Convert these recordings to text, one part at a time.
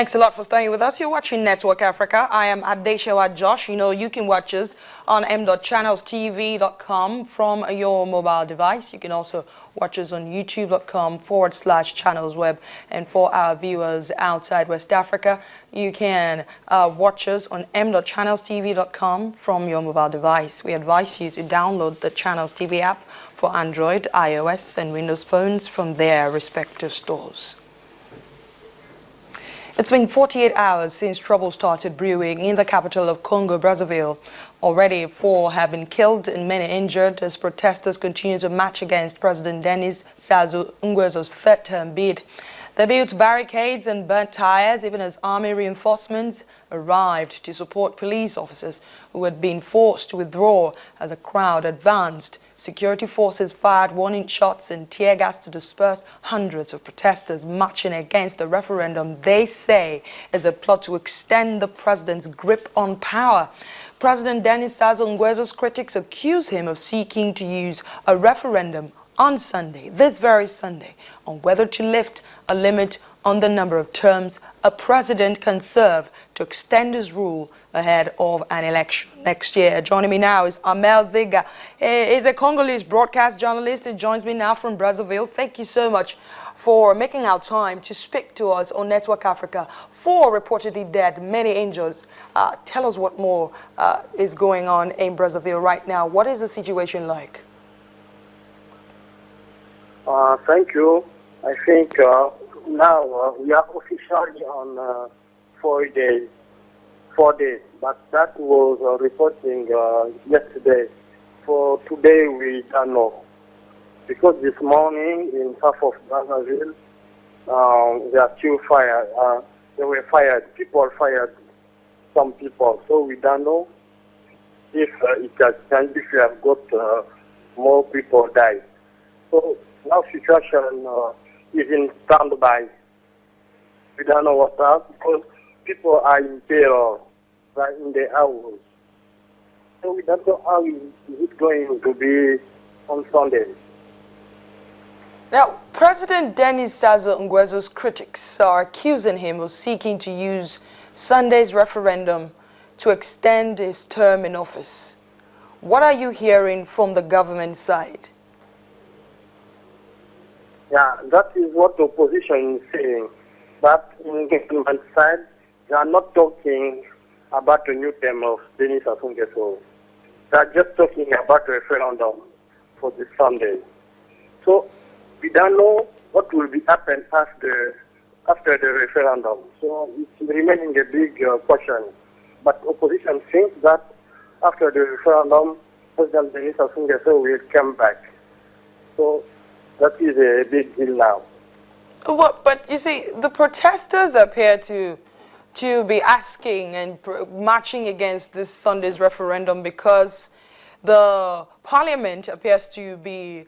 Thanks a lot for staying with us. You're watching Network Africa. I am Adeshawa Josh. You know, you can watch us on m.channelstv.com from your mobile device. You can also watch us on youtube.com/channelsweb. And for our viewers outside West Africa, you can watch us on m.channelstv.com from your mobile device. We advise you to download the Channels TV app for Android, iOS, and Windows phones from their respective stores. It's been 48 hours since trouble started brewing in the capital of Congo, Brazzaville. Already 4 have been killed and many injured as protesters continue to march against President Denis Sassou Nguesso's third-term bid. They built barricades and burnt tires even as army reinforcements arrived to support police officers who had been forced to withdraw as a crowd advanced. Security forces fired warning shots and tear gas to disperse hundreds of protesters marching against the referendum they say is a plot to extend the president's grip on power. President Denis Sassou Nguesso's critics accuse him of seeking to use a referendum on Sunday, this very Sunday, on whether to lift a limit on the number of terms a president can serve to extend his rule ahead of an election next year. Joining me now is Amel Ziga. He is a Congolese broadcast journalist. He joins me now from Brazzaville. Thank you so much for making our time to speak to us on Network Africa. 4 reportedly dead, many injured. Tell us what more is going on in Brazzaville right now. What is the situation like? Thank you. I think now we are officially on 4 days, but that was reporting yesterday. For today, we don't know. Because this morning in south of Brazzaville, there are still fire. They were fired. People fired some people. So we don't know if it has changed, if we have got more people died. So now situation is in standby. We don't know what's up because people are in terror right in the hours. So we don't know how is it going to be on Sunday. Now, President Denis Sassou Nguesso's critics are accusing him of seeking to use Sunday's referendum to extend his term in office. What are you hearing from the government side? Yeah, that is what the opposition is saying. But in the government side, they are not talking about a new term of Denis Sassou Nguesso. They are just talking about a referendum for this Sunday. So we don't know what will be happen after the referendum. So it's remaining a big question. But opposition thinks that after the referendum, President Denis Sassou Nguesso will come back. So that is a big deal now. But you see, the protesters appear to be asking and marching against this Sunday's referendum because the parliament appears to be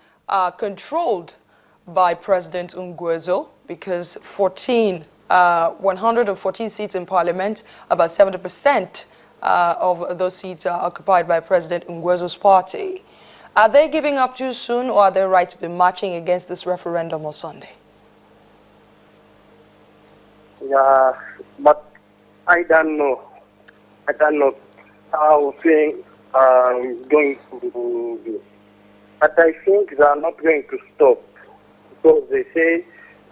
controlled by President Nguesso because 114 seats in parliament, about 70% of those seats are occupied by President Nguesso's party. Are they giving up too soon, or are they right to be marching against this referendum on Sunday? Yeah, but I don't know. I don't know how things are going to be. But I think they are not going to stop because they say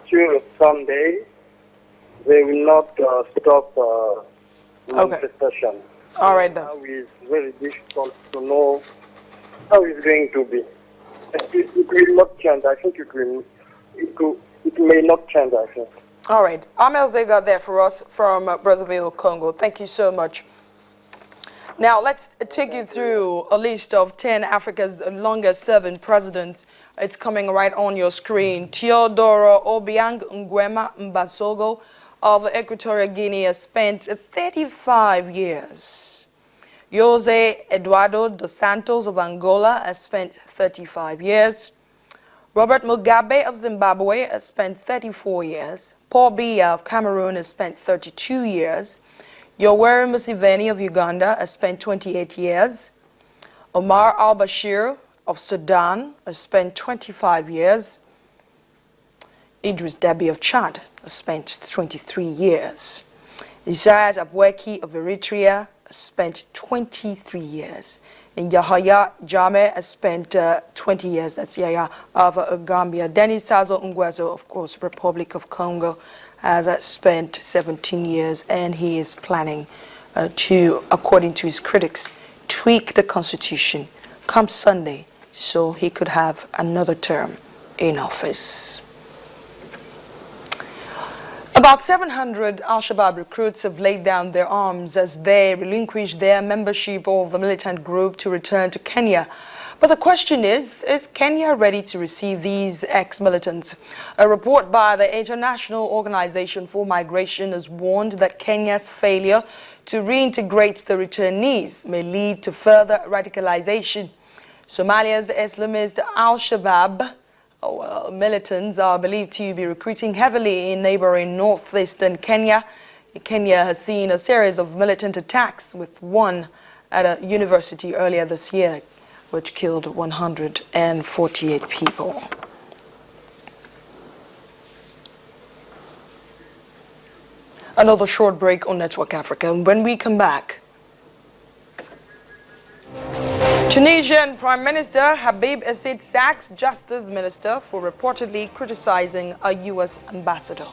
till Sunday they will not stop manifestation. All right then. Now it's very difficult to know how it's going to be. It will not change. I think it may not change, I think. All right. Amel Zega there for us from Brazzaville, Congo. Thank you so much. Now, let's take you through a list of 10 Africa's longest-serving presidents. It's coming right on your screen. Teodoro Obiang Nguema Mbasogo of Equatorial Guinea has spent 35 years. Jose Eduardo dos Santos of Angola has spent 35 years. Robert Mugabe of Zimbabwe has spent 34 years. Paul Biya of Cameroon has spent 32 years. Yoweri Museveni of Uganda has spent 28 years. Omar al-Bashir of Sudan has spent 25 years. Idris Deby of Chad has spent 23 years. Isaias Abweki of Eritrea spent 23 years. And Yahaya Jammeh has spent 20 years. That's Yahya of Gambia. Denis Sassou Nguesso, of course, Republic of Congo, has spent 17 years, and he is planning to, according to his critics, tweak the constitution come Sunday so he could have another term in office. About 700 Al-Shabaab recruits have laid down their arms as they relinquish their membership of the militant group to return to Kenya. But the question is Kenya ready to receive these ex-militants? A report by the International Organization for Migration has warned that Kenya's failure to reintegrate the returnees may lead to further radicalization. Somalia's Islamist Al-Shabaab militants are believed to be recruiting heavily in neighboring northeastern Kenya. Kenya has seen a series of militant attacks, with one at a university earlier this year, which killed 148 people. Another short break on Network Africa. And when we come back, Tunisian Prime Minister Habib Essid sacks Justice Minister for reportedly criticizing a U.S. ambassador.